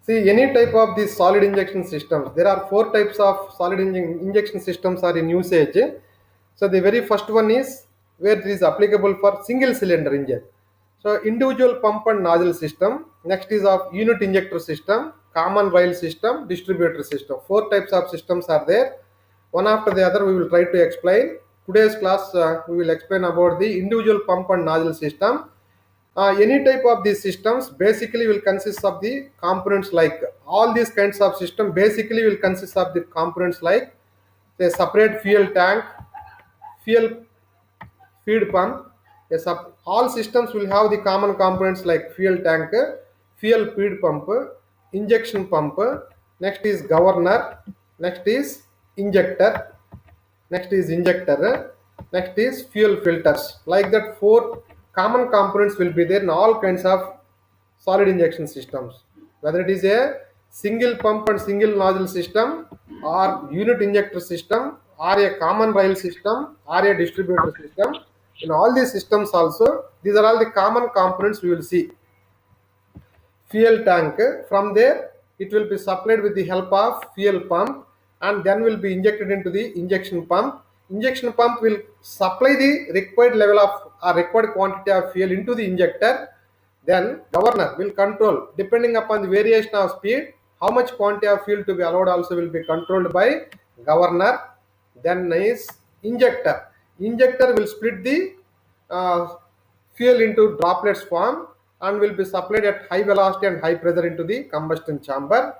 See, any type of these solid injection systems, there are four types of solid injection systems are in usage. So the very first one is where it is applicable for single cylinder engine. So individual pump and nozzle system. Next is of unit injector system, common rail system, distributor system. Four types of systems are there. One after the other, we will try to explain. Today's class, we will explain about the individual pump and nozzle system. Any type of these systems basically will consist of the components like all these kinds of system basically will consist of the components like a separate fuel tank, fuel feed pump. All systems will have the common components like fuel tank, fuel feed pump, injection pump. Next is governor. Next is injector. Next is injector. Next is fuel filters. Like that, four common components will be there in all kinds of solid injection systems. Whether it is a single pump and single nozzle system, or unit injector system, or a common rail system, or a distributor system. In all these systems also, these are all the common components we will see. Fuel tank, from there it will be supplied with the help of fuel pump and then will be injected into the injection pump. Injection pump will supply the required level of or required quantity of fuel into the injector. Then governor will control depending upon the variation of speed how much quantity of fuel to be allowed also will be controlled by governor. Then is injector. Injector will split the uh, fuel into droplets form and will be supplied at high velocity and high pressure into the combustion chamber.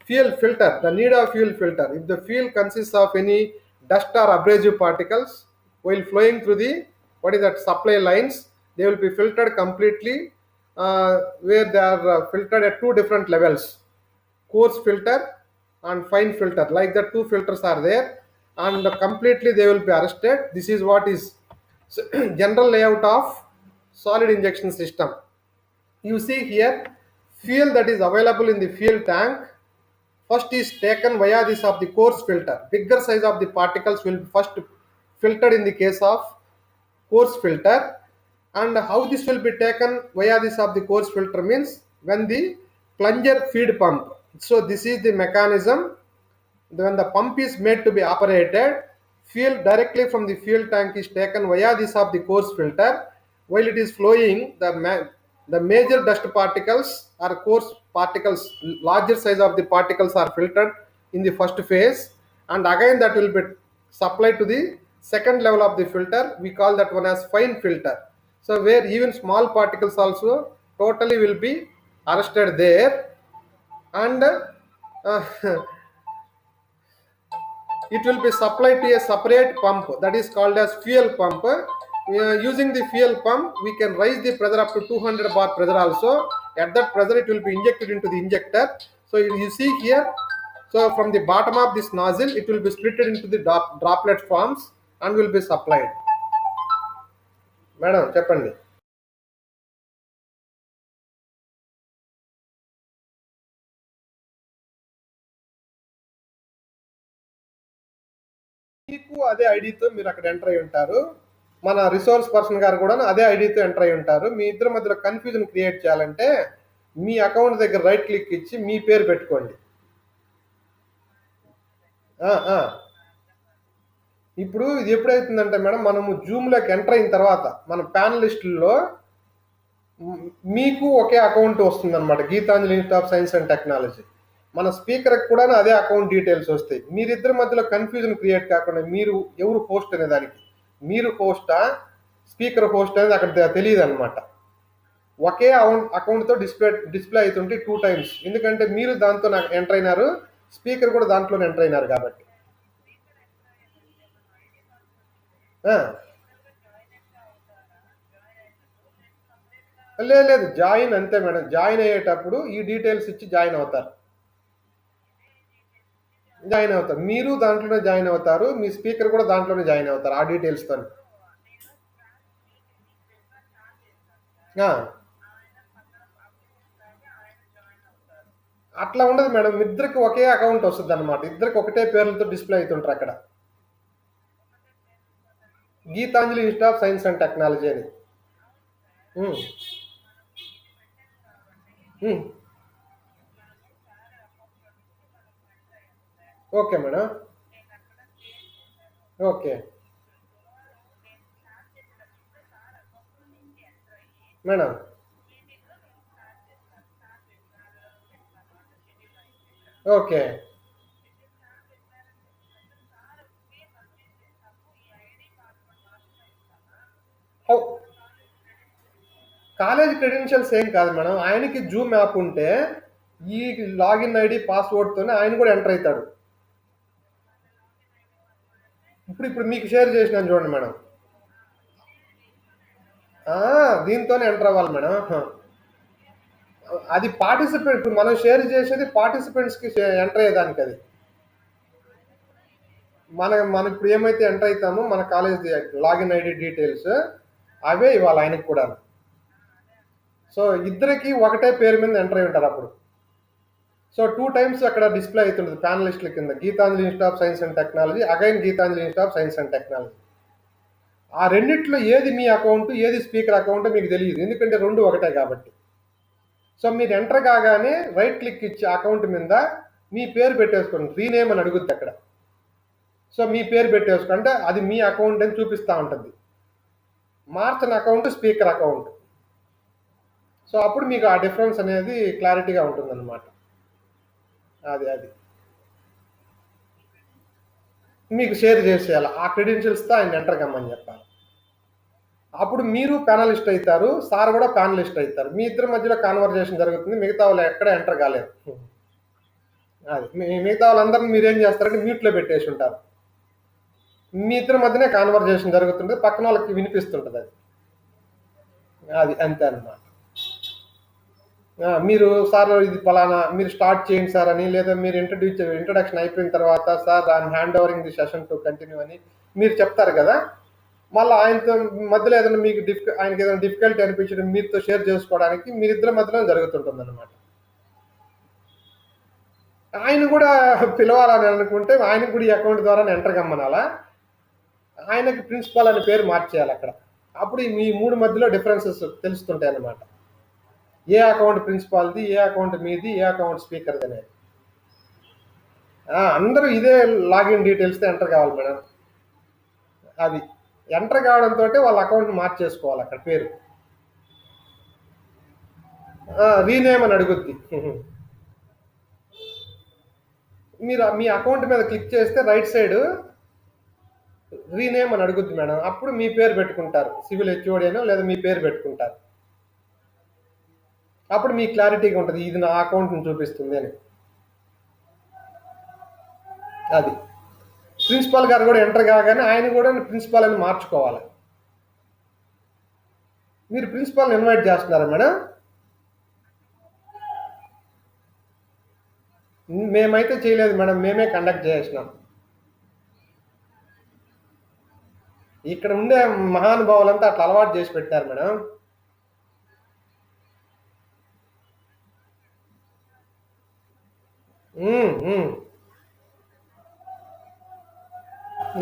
Fuel filter, the need of fuel filter. If the fuel consists of any dust or abrasive particles while flowing through the what is that supply lines, they will be filtered completely where they are filtered at two different levels, coarse filter and fine filter. Like the two filters are there and completely they will be arrested. This is what is general layout of solid injection system. You see here fuel that is available in the fuel tank first is taken via this of the coarse filter. Bigger size of the particles will be first filtered in the case of coarse filter. And how this will be taken via this of the coarse filter means when the plunger feed pump. So this is the mechanism. When the pump is made to be operated, fuel directly from the fuel tank is taken via this of the coarse filter. While it is flowing, the major dust particles or coarse particles, larger size of the particles are filtered in the first phase, and again that will be supplied to the second level of the filter. We call that one as fine filter. So where even small particles also totally will be arrested there, and it will be supplied to a separate pump that is called as fuel pump. Using the fuel pump we can raise the pressure up to 200 bar pressure also. At that pressure it will be injected into the injector. So you see here, so from the bottom of this nozzle it will be split into the droplet forms and will be supplied. Madam చెప్పండి. మీకు అదే ఐడితో మీరు అక్కడ enter అయి ఉంటారు. మన resource person గారు కూడా అదే ఐడితో ఎంటర్ అయి ఉంటారు. మీ ఇద్దరి మధ్యలో కన్ఫ్యూజన్ క్రియేట్ చేయాలంటే మీ అకౌంట్ దగ్గర రైట్ క్లిక్ ఇచ్చి మీ పేరు పెట్టుకోండి. ఇప్పుడు ఇది ఎప్పుడైతుందంటే మేడం మనము జూమ్లోకి ఎంటర్ అయిన తర్వాత మన ప్యానలిస్టుల్లో మీకు ఒకే అకౌంట్ వస్తుంది అనమాట, Geetanjali institute of science and technology. మన స్పీకర్కి కూడా అదే అకౌంట్ డీటెయిల్స్ వస్తాయి. మీరిద్దరి మధ్యలో కన్ఫ్యూజన్ క్రియేట్ కాకుండా మీరు ఎవరు హోస్ట్ అనే దానికి, మీరు హోస్టా స్పీకర్ హోస్ట్ అనేది అక్కడ తెలియదు అనమాట. ఒకే అకౌంట్తో డిస్ప్లే అవుతుంటే 2 టైమ్స్, ఎందుకంటే మీరు దాంతో నాకు ఎంటర్ అయినారు, స్పీకర్ కూడా దాంట్లోనే ఎంటర్ అయినారు కాబట్టి. లేదు జాయిన్ అంతే మేడం. జాయిన్ అయ్యేటప్పుడు ఈ డీటెయిల్స్ ఇచ్చి జాయిన్ అవుతారు. మీరు దాంట్లోనే జాయిన్ అవుతారు, మీ స్పీకర్ కూడా దాంట్లోనే జాయిన్ అవుతారు ఆ డీటెయిల్స్తో. అట్లా ఉండదు మేడం, ఇద్దరికి ఒకే అకౌంట్ వస్తుంది అనమాట. ఇద్దరికి ఒకటే పేర్లతో డిస్ప్లే అవుతుంటారు అక్కడ, Geetanjali institute of science and technology అని. Okay madam. Okay. Madam. Okay. How college credentials ఏం కాదు మేడం. ఆయనకి జూమ్ యాప్ ఉంటే, ఈ లాగిన్ ఐడీ, పాస్‌వర్డ్‌తోనే ఆయన కూడా ఎంటర్ అయితాడు. ఇప్పుడు మీకు షేర్ చేసినాను చూడండి మేడం. ఆ! దీంతోనే ఎంటర్ అవ్వాలి మేడం. అది పార్టిసిపేట్, ఇప్పుడు మనం షేర్ చేసేది పార్టిసిపెంట్స్‌కి ఎంటర్ అయ్యేదానికి అది. మనం ఇప్పుడు ఏమైతే ఎంటర్ అయితామో మన కాలేజ్‌ది లాగిన్ ఐడీ డీటెయిల్స్ అవే ఇవ్వాలి ఆయనకి కూడా. సో, ఇద్దరికీ ఒకటే పేరు మీద ఎంటర్ అయ్యి ఉంటారు అప్పుడు. సో, 2 టైమ్స్ అక్కడ డిస్‌ప్లే అయితుంటది ప్యానలిస్ట్‌ల కింద. Geetanjali institute of science and technology, again Geetanjali institute of science and technology. ఆ రెండిట్లో ఏది మీ అకౌంట్, ఏది స్పీకర్ అకౌంటో మీకు తెలీదు. ఎందుకంటే 2 ఒకటే కాబట్టి. సో, మీరు ఎంటర్ కాగానే రైట్ క్లిక్ ఇచ్చి అకౌంట్ మీద మీ పేరు పెట్టేసుకోండి. రీనేమ్ అని అడుగుద్ది అక్కడ. సో, మీ పేరు పెట్టేసుకో అంటే అది మీ అకౌంట్ అని చూపిస్తా ఉంటది. మార్చని అకౌంట్ స్పీకర్ అకౌంట్. సో, అప్పుడు మీకు ఆ డిఫరెన్స్ అనేది క్లారిటీగా ఉంటుందన్నమాట. అది. మీకు షేర్ చేసేయాలి. ఆ క్రెడెన్షియల్స్‌తో ఆయన ఎంటర్ కమ్మని చెప్పాలి. అప్పుడు మీరు ప్యానలిస్ట్ అయితారు. సార్ కూడా ప్యానలిస్ట్ అయితారు. మీ ఇద్దరి మధ్యలో కన్వర్జేషన్ జరుగుతుంది. మిగతా వాళ్ళు ఎక్కడ ఎంటర్ కాలేరు. అది. మిగతా వాళ్ళందరిని మీరేం చేస్తారంటే మ్యూట్‌లో పెట్టేసి ఉంటారు. మీ ఇద్దరి మధ్యనే కన్వర్జేషన్ జరుగుతుంటది. పక్కన వాళ్ళకి వినిపిస్తుంటది అది. అది అంతే అన్నమాట. మీరు సార్ ఇది పలానా మీరు స్టార్ట్ చేయండి సార్ అని, లేదా మీరు ఇంట్రడక్షన్ అయిపోయిన తర్వాత sir I am hand overing the session to continue అని మీరు చెప్తారు కదా! మళ్ళా ఆయనతో మధ్యలో ఏదైనా మీకు ఆయనకి ఏదైనా డిఫికల్టీ అనిపించడం మీతో షేర్ చేసుకోవడానికి మీరిద్దరి మధ్యలో జరుగుతుంటుందన్నమాట. ఆయన కూడా పిలవాలని అనుకుంటే ఆయనకి కూడా ఈ అకౌంట్ ద్వారానే ఎంటర్ కమ్మనాలా. ఆయనకి ప్రిన్సిపాల్ అనే పేరు మార్చేయాలి అక్కడ. అప్పుడు మీ 3 మధ్యలో డిఫరెన్సెస్ తెలుస్తుంటాయి అన్నమాట. ఏ అకౌంట్ ప్రిన్సిపాల్‌ది, ఏ అకౌంట్ మీది, ఏ అకౌంట్ స్పీకర్‌ది అనేది. అందరూ ఇదే లాగిన్ డీటెయిల్స్‌తో ఎంటర్ కావాలి మేడం. అది. ఎంటర్ కావడంతోటే వాళ్ళ అకౌంట్ మార్చేసుకోవాలి అక్కడ పేరు. రీనేమ్ అని అడుగుద్ది. మీరు మీ అకౌంట్ మీద క్లిక్ చేస్తే రైట్ సైడ్ రీనేమ్ అని అడుగుద్ది మేడం. అప్పుడు మీ పేరు పెట్టుకుంటారు. సివిల్ హెచ్ఓడి అనో లేదా మీ పేరు పెట్టుకుంటారు. అప్పుడు మీకు క్లారిటీగా ఉంటది. ఇది నా అకౌంట్‌ని చూపిస్తుంది అని. అది. ప్రిన్సిపాల్ గారు కూడా ఎంటర్ కాగానే ఆయన కూడా ప్రిన్సిపాల్ అని మార్చుకోవాలి. మీరు ప్రిన్సిపాల్‌ని ఇన్వైట్ చేస్తున్నారా మేడం? మేమైతే చేయలేదు మేడం. మేమే కండక్ట్ చేసినాం. ఇక్కడ ఉండే మహానుభావులంతా అట్లా అలవాటు చేసి పెట్టారు మేడం. హ్మ్. హ్మ్.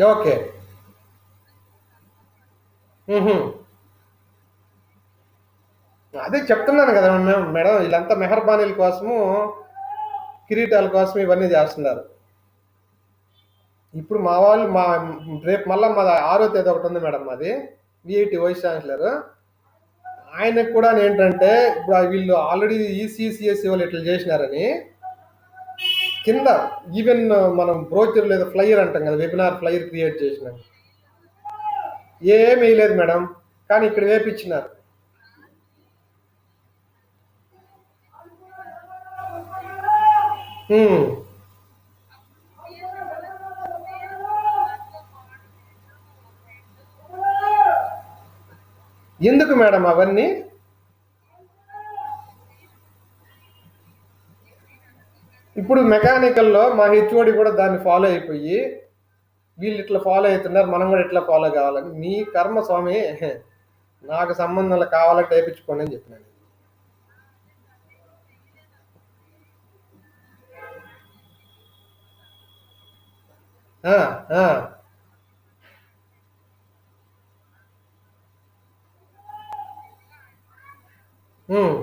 ఓకే. హుహు. అదే చెప్తున్నాను కదా మేడం వీళ్ళంతా మెహర్బానీల కోసము, కిరీటాల కోసం ఇవన్నీ చేస్తున్నారు. ఇప్పుడు మా వాళ్ళు రేపు మళ్ళా మాది 6వ తేదీ ఒకటి ఉంది మేడం మాది. VIT vice chancellor. ఆయనకు కూడా ఏంటంటే ఇప్పుడు వీళ్ళు ఆల్రెడీ ఈసీసీఎస్సీ వాళ్ళు ఇట్లా చేసినారని కింద ఈవెన్ మనం బ్రోచర్ లేదా ఫ్లైయర్ అంటాం కదా, వెబినార్ ఫ్లైయర్ క్రియేట్ చేసినాం. ఏమీ వేయలేదు మేడం. కానీ ఇక్కడ వేపించినారు. హ్మ్. ఎందుకు మేడం అవన్నీ? ఇప్పుడు మెకానికల్‌లో మా హెచ్ఓడి కూడా దాన్ని ఫాలో అయిపోయి, వీళ్ళు ఇట్లా ఫాలో అయితున్నారు. మనం కూడా ఇట్లా ఫాలో కావాలని. మీ కర్మ స్వామి. నాకు సంబంధంలో కావాలంటే ఏపించుకోండి అని చెప్పినాను. ఆ! ఆ! హ్మ్.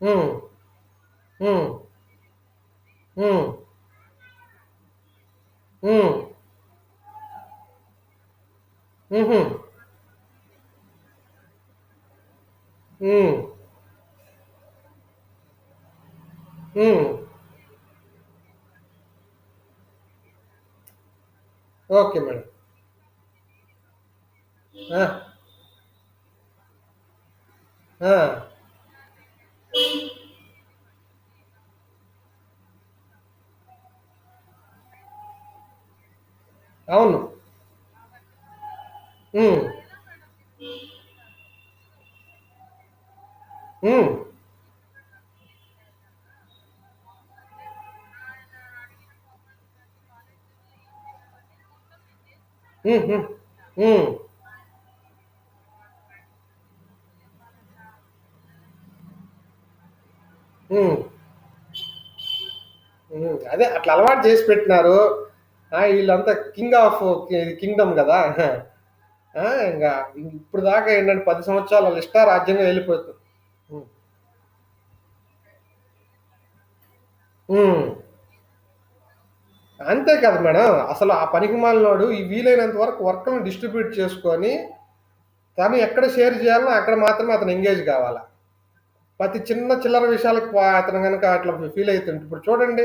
హ్మ్. హ్మ్. హ్మ్. హ్మ్. హుహు. హ్మ్. హ్మ్. Okay madam. ఆ! ఆ! అవును. హ్మ్. హ్మ్. హుహు. హ్మ్. హ్మ్. హ్మ్. అదే అట్లా అలవాటు చేసి పెట్టినారు. ఈళ్ళంతా కింగ్ ఆఫ్ కింగ్‌డమ్ గదా! ఇంగ ఇప్పుడు దాకా ఏంటంటే 10 సంవత్సరాలు ఆళ్ళ ఇష్టారాజ్యంగా వెళ్ళిపోతు హ్మ్. హ్మ్. అంతే కదా మేడం. అసలు ఆ పనికిమాలినోడు ఈ వీలైనంత వరకు వర్క్‌ని డిస్ట్రిబ్యూట్ చేసుకొని, తను ఎక్కడ షేర్ చేయాలనో అక్కడ మాత్రమే అతను ఎంగేజ్ కావాల. ప్రతి చిన్న చిల్లర విషయాలకు అతను గనక అట్లా ఫీల్ అయితుంటే ఇప్పుడు చూడండి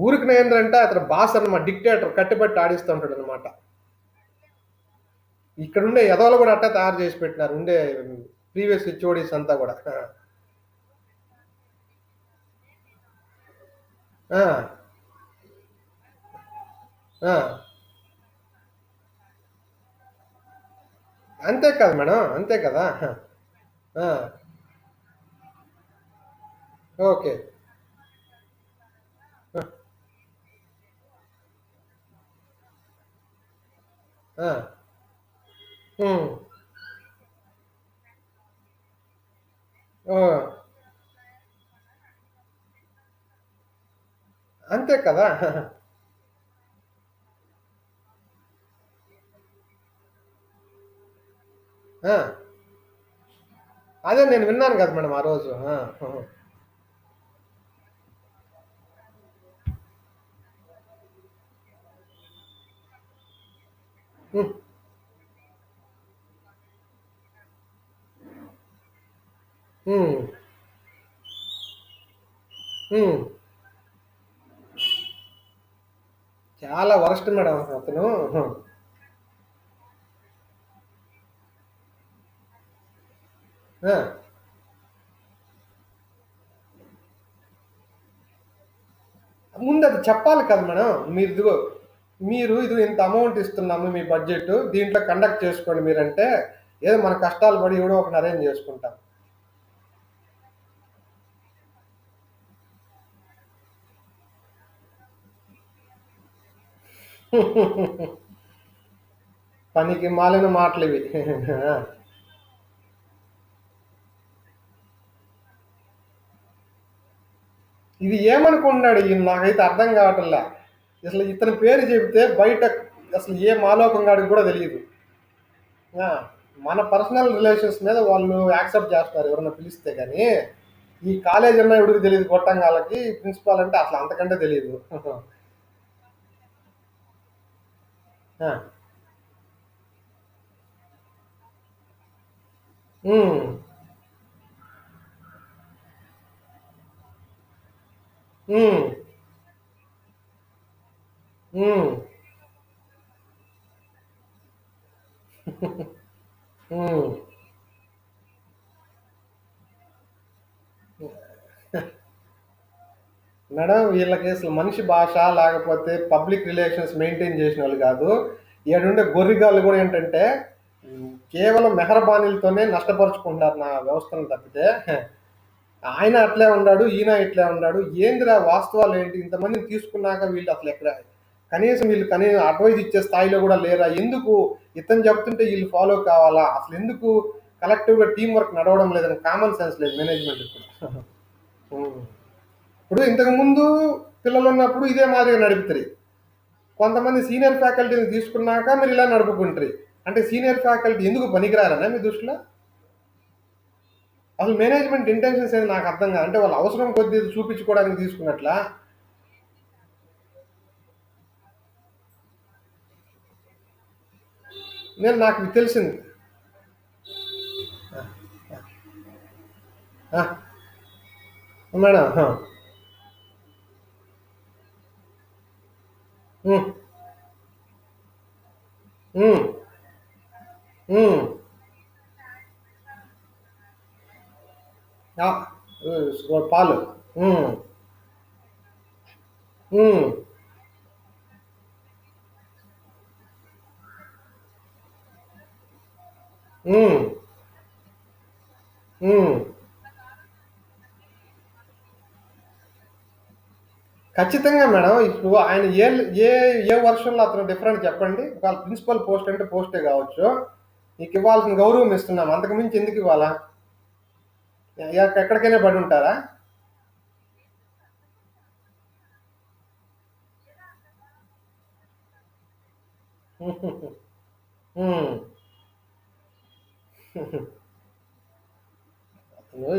ఊరికనేందంటే అతను బాస్ అన్నమాట. డిక్టేటర్ కట్టిబట్టి ఆడిస్తూ ఉంటాడనమాట. ఇక్కడుండే ఎదవలు గూడా అట్టే తయారు చేసి పెట్టినారు. ఉండే ప్రీవియస్ హెచ్ఓడీస్ అంతా గూడా. ఆ! ఆ! అంతే కదా మేడం. అంతే కదా! ఆ! ఓకే. ఆ! ఆ! హ్మ్. ఓహ్! అంతే కదా! ఆ! అదే నేను విన్నాను గదా మేడం ఆ రోజు. ఆ! హుహు. హ్మ్. హ్మ్. హ్మ్. చాలా వరస్ట్ మేడం అతను. హ్మ్. ఆ! ముందది చెప్పాలి కదా మేడం. మీరిదిగో మీరు ఇదిగో ఇంత అమౌంట్ ఇస్తున్నాము మీ బడ్జెట్. దీంట్లో కండక్ట్ చేసుకోండి మీరంటే, ఏదో మన కష్టాలు పడి ఎవడో ఒకడిని అరేంజ్ చేసుకుంటాం. పనికి మాలిన మాటలివి. ఆ! ఇది ఏమనుకుంటున్నాడు ఈయన నాకైతే అర్థం కావటంలా. అసలు ఇతని పేరు చెబితే బయట అసలు ఏ మాలోకం గాడికి కూడా తెలీదు. ఆ! మన పర్సనల్ రిలేషన్స్ మీద వాళ్ళు యాక్సెప్ట్ చేస్తారు ఎవరన్నా పిలిస్తే గాని, ఈ కాలేజ్ అన్నా ఎవడికి తెలీదు గొట్టంగాళ్ళకి, ప్రిన్సిపాల్ అంటే అసలు అంతకంటే తెలీదు. ఆ! హ్మ్. హ్మ్. హ్మ్. హ్మ్. మేడం వీళ్ళకి అసలు మనిషి భాష లేకపోతే పబ్లిక్ రిలేషన్స్ మెయింటైన్ చేసినోళ్ళు గాదు. ఈడుండే గొర్రిగాళ్ళు గూడా ఏంటంటే కేవలం మెహరబానీలతోనే నష్టపరుచుకుంటున్నారు నా వ్యవస్థను తప్పితే, ఆయన అట్లే ఉన్నాడు, ఈయన ఇట్లే ఉన్నాడు. ఏందిరా వాస్తవాలేంటి? ఇంతమందిని తీసుకున్నాక వీళ్ళు అసలు ఎక్కడ కనీసం వీళ్ళు అడ్వైస్ ఇచ్చే స్థాయిలో గూడా లేరా? ఎందుకు ఇతను చెప్తుంటే ఈళ్ళు ఫాలో కావాలా? అసలెందుకు కలెక్టివ్‌గా టీమ్ వర్క్ నడవడం లేదని కామన్ సెన్స్ లేదు మేనేజ్‌మెంట్‌కి కూడా. హ్మ్. ఇప్పుడు ఇంతకుముందు పిల్లలున్నప్పుడు ఇదే మాదిరిగా నడుపుతిరి. కొంతమంది సీనియర్ ఫ్యాకల్టీని తీసుకున్నాక మీరిలా నడుపుకుంట్రి. అంటే సీనియర్ ఫ్యాకల్టీ ఎందుకు పనికిరారనా మీ దృష్టిలో? అసలు మేనేజ్మెంట్ ఇంటెన్షన్స్ ఏది నాకు అర్థం కాదు. అంటే వాళ్ళ అవసరం కొద్దీ చూపించుకోవడానికి తీసుకున్నట్లా? నాకు తెలిసింది. ఆ, మేడం. ఉమ్, ఉమ్, ఉమ్, ఆ, పాలు. ఉమ్, ఉమ్, ఉమ్, ఉమ్. ఖచ్చితంగా మేడం. ఇప్పుడు ఆయన ఏ ఏ వర్షన్లో అతను డిఫరెంట్ చెప్పండి. వాళ్ళ ప్రిన్సిపల్ పోస్ట్ అంటే పోస్టే కావచ్చు. నీకు ఇవ్వాల్సిన గౌరవం ఇస్తున్నాం, అంతకు మించి ఎందుకు ఇవ్వాలా? ఎక్కడికైనా పడి ఉంటారా? ఉమ్.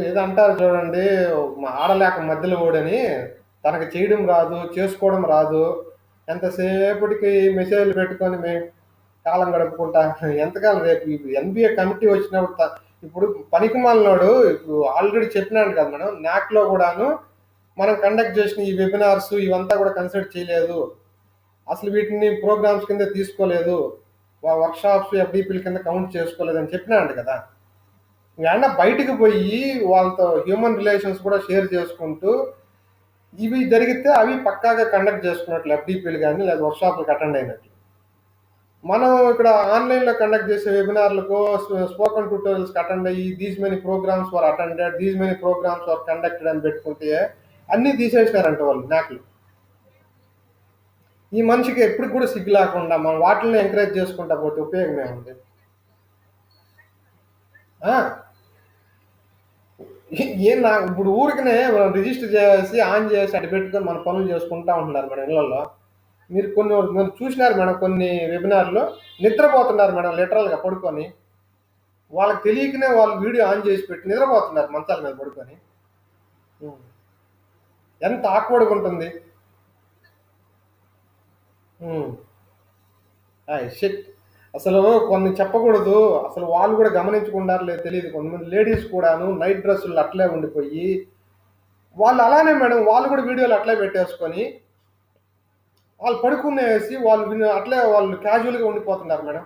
ఏదో అంటారు చూడండి, మా ఆడలేక మధ్యలో ఓడని. తనకు చేయడం రాదు, చేసుకోవడం రాదు. ఎంతసేపటికి మెసేజ్లు పెట్టుకొని మేము కాలం గడుపుకుంటా ఎంతకాలం. రేపు ఎన్బిఏ కమిటీ వచ్చినప్పుడు ఇప్పుడు పనికి మాలినోడు ఇప్పుడు ఆల్రెడీ చెప్పినాడు కదా మేడం, నాక్లో కూడాను మనం కండక్ట్ చేసిన ఈ వెబినార్స్ ఇవంతా కూడా కన్సిడర్ చేయలేదు, అసలు వీటిని ప్రోగ్రామ్స్ కింద తీసుకోలేదు, వర్క్ షాప్స్ ఎఫ్డిపిల కింద కౌంట్ చేసుకోలేదు అని చెప్పినాడు కదా. ఏమన్నా బయటికి పోయి వాళ్ళతో హ్యూమన్ రిలేషన్స్ కూడా షేర్ చేసుకుంటూ ఇవి జరిగితే అవి పక్కాగా కండక్ట్ చేసుకున్నట్లు ఎఫ్డిపిలు కానీ లేదా వర్క్షాప్లకు అటెండ్ అయినట్లు. మనం ఇక్కడ ఆన్లైన్లో కండక్ట్ చేసే వెబినార్లకు స్పోకన్ ట్యూటోరియల్స్కి అటెండ్ అయ్యి these many programmes were attended, these many programmes were conducted అని పెట్టుకుంటే అన్నీ తీసేసినారంట వాళ్ళు నాకులు. ఈ మనిషికి ఎప్పుడు కూడా సిగ్గు లేకుండా మనం వాటిని ఎంకరేజ్ చేసుకుంటా పోతే ఉపయోగమే ఉంది. ఆ, నా ఇప్పుడు ఊరికనే మనం రిజిస్టర్ చేసి ఆన్ చేసి అటు పెట్టుకొని మన పనులు చేసుకుంటా ఉంటున్నారు మేడం ఇళ్లలో. మీరు చూసినారు మేడం కొన్ని వెబినార్లో నిద్రపోతున్నారు మేడం లిటరల్గా పడుకొని. వాళ్ళకి తెలియకనే వాళ్ళు వీడియో ఆన్ చేసి పెట్టి నిద్రపోతున్నారు మంచాల మీద పడుకొని. ఉం. ఎంత ఆక్వర్డ్గా ఉంటుంది. షిట్. అసలు కొన్ని చెప్పకూడదు. అసలు వాళ్ళు కూడా గమనించుకుంటారు లేదు తెలియదు. కొంతమంది లేడీస్ కూడాను నైట్ డ్రెస్సులు అట్లే ఉండిపోయి వాళ్ళు అలానే మేడం, వాళ్ళు కూడా వీడియోలు అట్లే పెట్టేసుకొని వాళ్ళు పడుకునేసి వాళ్ళు అట్లే వాళ్ళు క్యాజువల్గా ఉండిపోతున్నారు మేడం.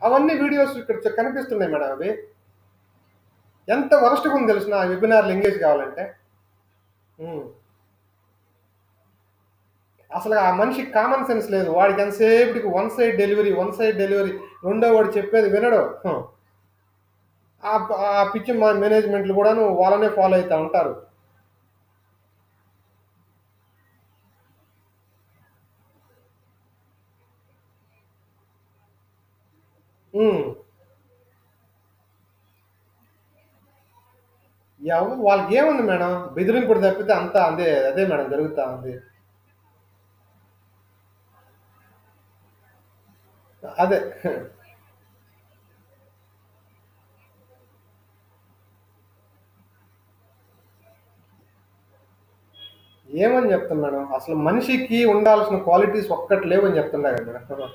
అవన్నీ వీడియోస్ ఇక్కడ కనిపిస్తున్నాయి మేడం. అవి ఎంత వరస్ట్గా ఉంది తెలిసిన ఆ వెబినార్లు ఎంగేజ్ కావాలంటే. ఉం. అసలు ఆ మనిషికి కామన్ సెన్స్ లేదు. వాడికి ఎంతసేపటికి one side delivery, one side delivery. రెండో వాడు చెప్పేది వినడు. ఆ ఆ పిచ్చి మేనేజ్మెంట్లు కూడాను వాళ్ళనే ఫాలో అవుతూ ఉంటారు. ఉం. వాళ్ళకి ఏముంది మేడం, బెదిరింపుడు తప్పితే అంతా అదే అదే మేడం జరుగుతూ ఉంది. అదే. ఏమని చెప్తాను మేడం, అసలు మనిషికి ఉండాల్సిన క్వాలిటీస్ ఒక్కటి లేవని చెప్తున్నా కదా మేడం.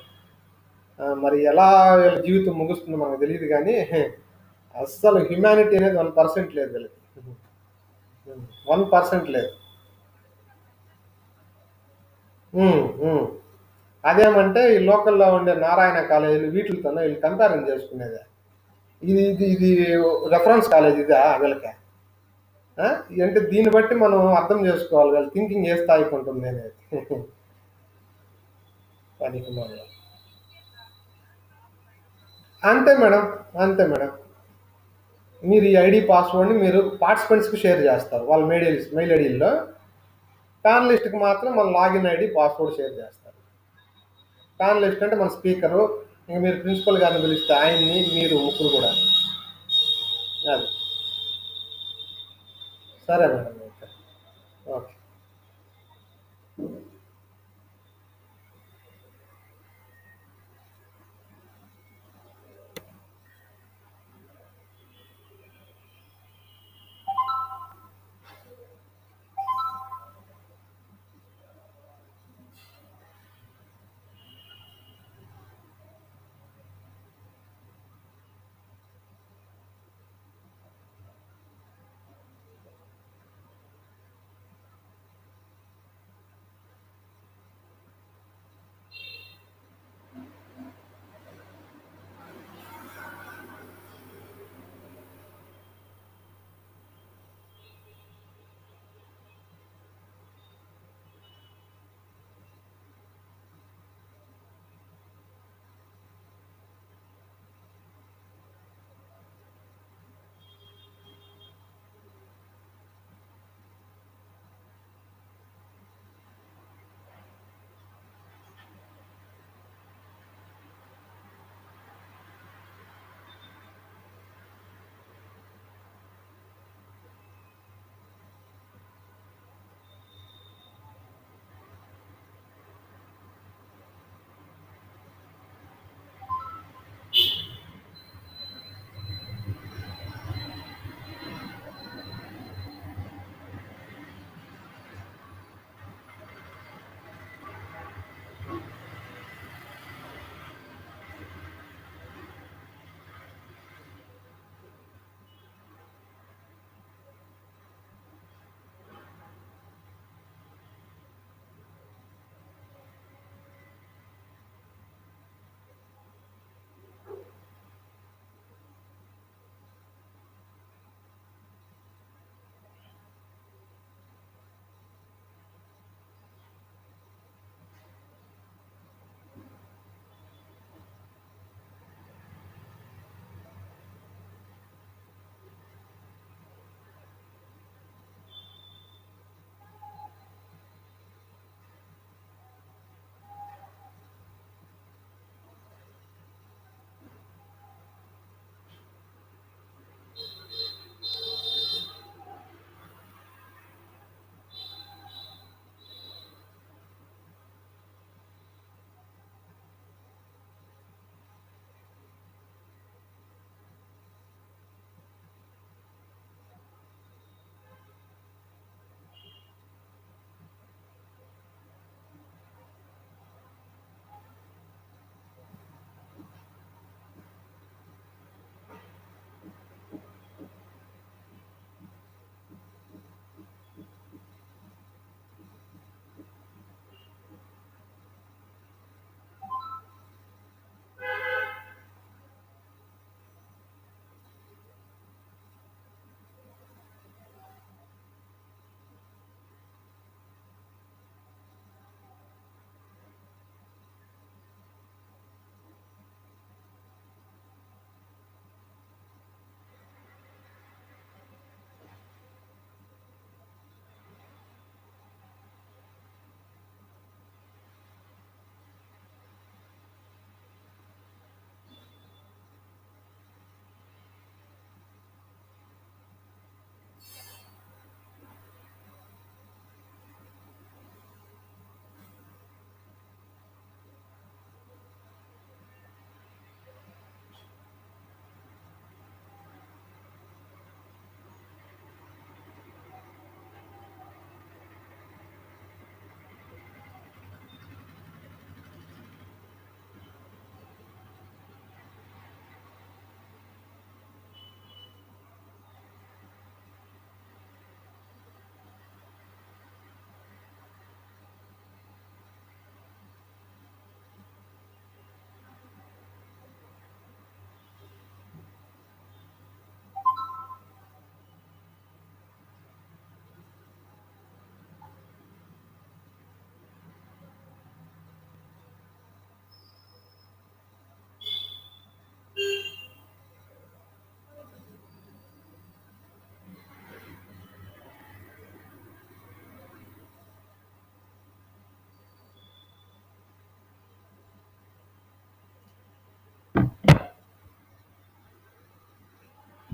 మరి ఎలా వీళ్ళ జీవితం ముగుస్తుందో మనకు తెలియదు కానీ అస్సలు హ్యుమానిటీ అనేది 1% లేదు వీళ్ళకి. 1% లేదు. ఉం, ఉం. అదేమంటే ఈ లోకల్లో ఉండే నారాయణ కాలేజీలు వీటితోనే వీళ్ళు కంపారిజన్ చేసుకునేది. ఇది రెఫరెన్స్ కాలేజ్ ఇదా వీళ్ళకి? అంటే దీన్ని బట్టి మనం అర్థం చేసుకోవాలి వీళ్ళ థింకింగ్ ఏ స్థాయికి ఉంటుంది అనేది. పనికి మాలిన. అంతే మేడం. అంతే మేడం. మీరు ఈ ఐడి పాస్వర్డ్ని మీరు పార్టిసిపెంట్స్కి షేర్ చేస్తారు వాళ్ళ మెయిల్ ఐడీల్లో. ప్యానలిస్ట్కి మాత్రం మన లాగిన్ ఐడి పాస్వర్డ్ షేర్ చేస్తారు. ప్యానలిస్ట్ అంటే మన స్పీకరు, ఇంక మీరు ప్రిన్సిపల్ గారిని పిలిస్తే ఆయన్ని, మీరు ముగ్గురు కూడా. అది. సరే మేడం.